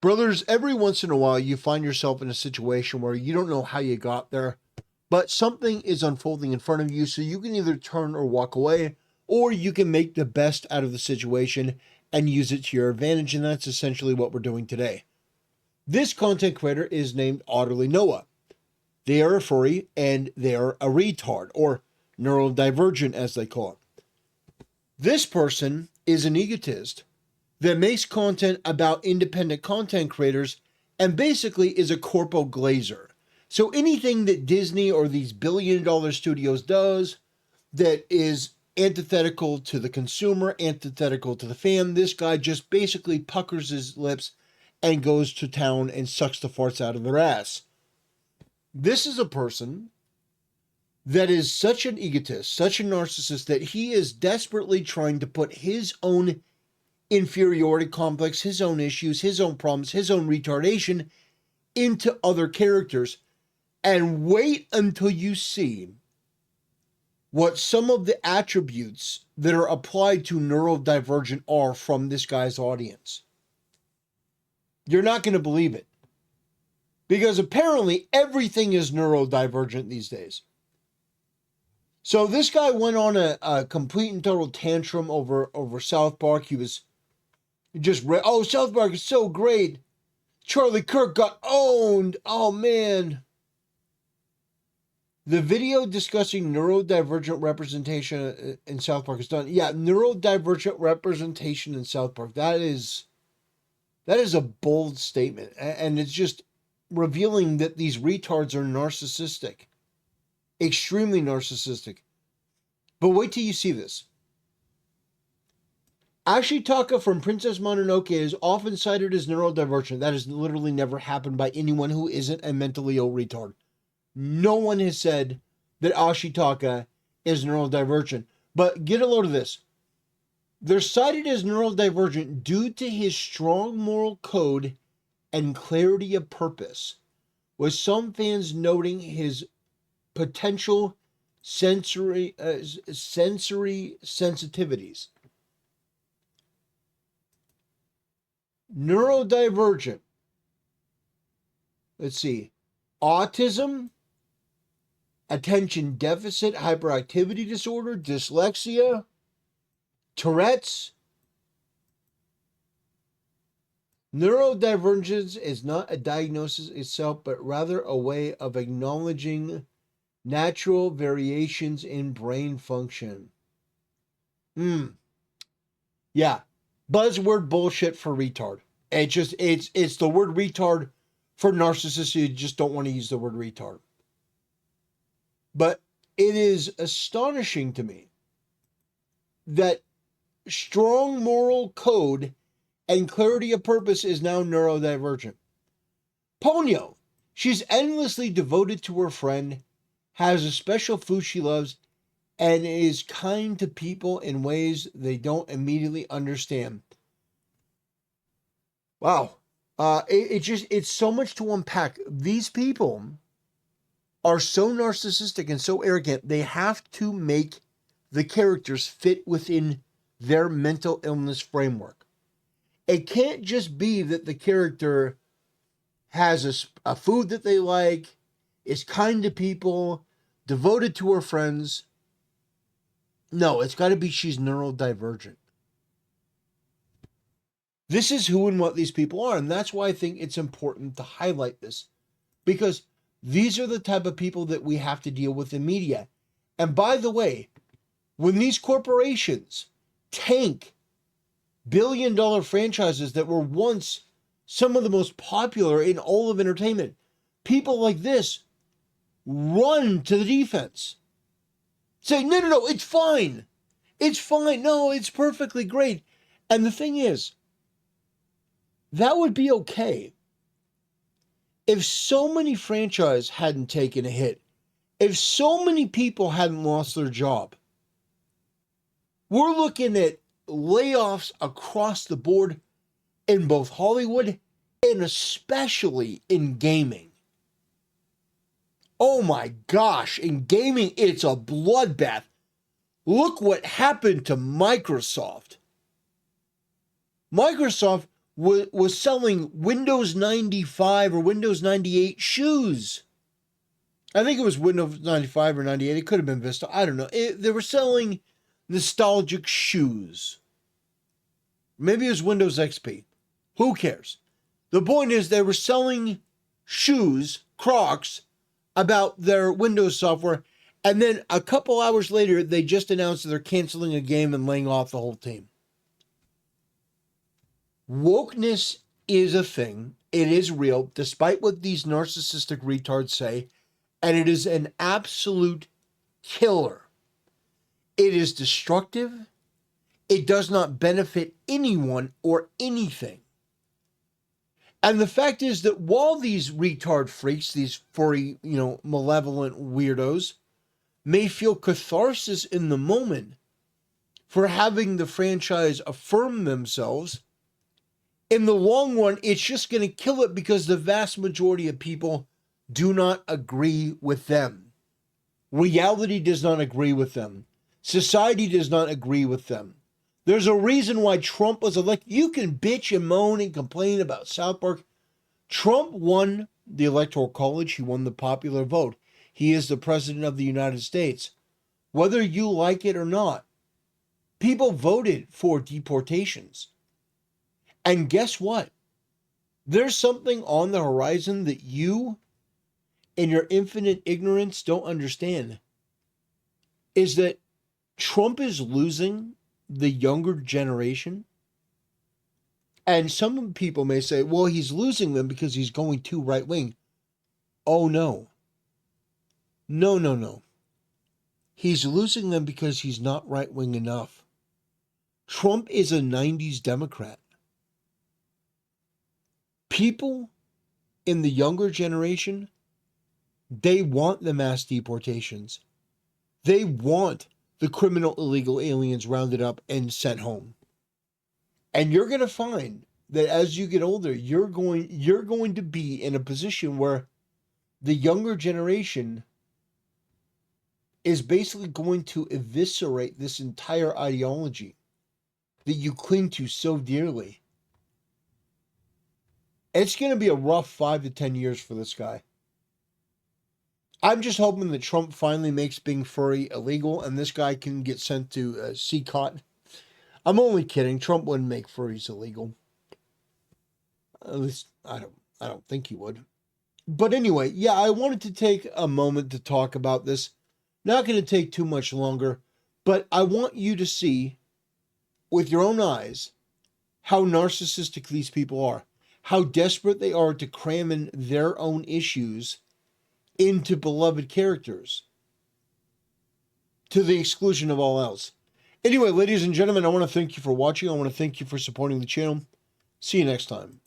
Brothers, every once in a while you find yourself in a situation where you don't know how you got there, but something is unfolding in front of you, so you can either turn or walk away, or you can make the best out of the situation and use it to your advantage, and that's essentially what we're doing today. This content creator is named Otterly Noah. They are a furry, and they are a retard, or neurodivergent as they call it. This person is an egotist that makes content about independent content creators and basically is a corpo glazer. So anything that Disney or these billion-dollar studios does that is antithetical to the consumer, antithetical to the fan, this guy just basically puckers his lips and goes to town and sucks the farts out of their ass. This is a person that is such an egotist, such a narcissist, that he is desperately trying to put his own inferiority complex, his own issues, his own problems, his own retardation into other characters. And wait until you see what some of the attributes that are applied to neurodivergent are from this guy's audience. You're not going to believe it. Because apparently everything is neurodivergent these days. So this guy went on a complete and total tantrum over South Park. He was just, South Park is so great. Charlie Kirk got owned. Oh, man. The video discussing neurodivergent representation in South Park is done. Yeah, neurodivergent representation in South Park. That is a bold statement. And it's just revealing that these retards are narcissistic. Extremely narcissistic. But wait till you see this. Ashitaka from Princess Mononoke is often cited as neurodivergent. That has literally never happened by anyone who isn't a mentally ill retard. No one has said that Ashitaka is neurodivergent. But get a load of this. They're cited as neurodivergent due to his strong moral code and clarity of purpose, with some fans noting his potential sensory sensitivities. Neurodivergent. Let's see. Autism, attention deficit hyperactivity disorder, dyslexia, Tourette's. Neurodivergence is not a diagnosis itself, but rather a way of acknowledging natural variations in brain function. Yeah. Buzzword bullshit for retard. It's the word retard for narcissists who just don't want to use the word retard. But it is astonishing to me that strong moral code and clarity of purpose is now neurodivergent. Ponyo, she's endlessly devoted to her friend, has a special food she loves, and is kind to people in ways they don't immediately understand. Wow. It's so much to unpack. These people are so narcissistic and so arrogant, they have to make the characters fit within their mental illness framework. It can't just be that the character has a food that they like, is kind to people, devoted to her friends. No, it's got to be she's neurodivergent. This is who and what these people are, and that's why I think it's important to highlight this, because these are the type of people that we have to deal with in media. And by the way, when these corporations tank billion-dollar franchises that were once some of the most popular in all of entertainment, people like this run to the defense. Say, no, it's fine. It's fine. No, it's perfectly great. And the thing is, that would be okay if so many franchises hadn't taken a hit, if so many people hadn't lost their job. We're looking at layoffs across the board in both Hollywood and especially in gaming. Oh my gosh, in gaming, it's a bloodbath. Look what happened to Microsoft. Microsoft was selling Windows 95 or Windows 98 shoes. I think it was Windows 95 or 98. It could have been Vista. I don't know. They were selling nostalgic shoes. Maybe it was Windows XP. Who cares? The point is they were selling shoes, Crocs, about their Windows software. And then a couple hours later, they just announced that they're canceling a game and laying off the whole team. Wokeness is a thing. It is real, despite what these narcissistic retards say. And it is an absolute killer. It is destructive. It does not benefit anyone or anything. And the fact is that while these retard freaks, these furry, malevolent weirdos, may feel catharsis in the moment for having the franchise affirm themselves, in the long run, it's just going to kill it because the vast majority of people do not agree with them. Reality does not agree with them. Society does not agree with them. There's a reason why Trump was elected. You can bitch and moan and complain about South Park. Trump won the Electoral College. He won the popular vote. He is the president of the United States. Whether you like it or not, people voted for deportations. And guess what? There's something on the horizon that you, in your infinite ignorance, don't understand. Is that Trump is losing the younger generation. And some people may say, well, he's losing them because he's going too right-wing. Oh, no. No. He's losing them because he's not right-wing enough. Trump is a 90s Democrat. People in the younger generation, they want the mass deportations. They want the criminal illegal aliens rounded up and sent home. And you're going to find that as you get older, you're going to be in a position where the younger generation is basically going to eviscerate this entire ideology that you cling to so dearly. It's going to be a rough 5 to 10 years for this guy. I'm just hoping that Trump finally makes being furry illegal and this guy can get sent to CCOT. I'm only kidding. Trump wouldn't make furries illegal. At least I don't think he would. But anyway, yeah, I wanted to take a moment to talk about this. Not going to take too much longer, but I want you to see with your own eyes how narcissistic these people are, how desperate they are to cram in their own issues into beloved characters to the exclusion of all else. Anyway, ladies and gentlemen, I want to thank you for watching. I want to thank you for supporting the channel. See you next time.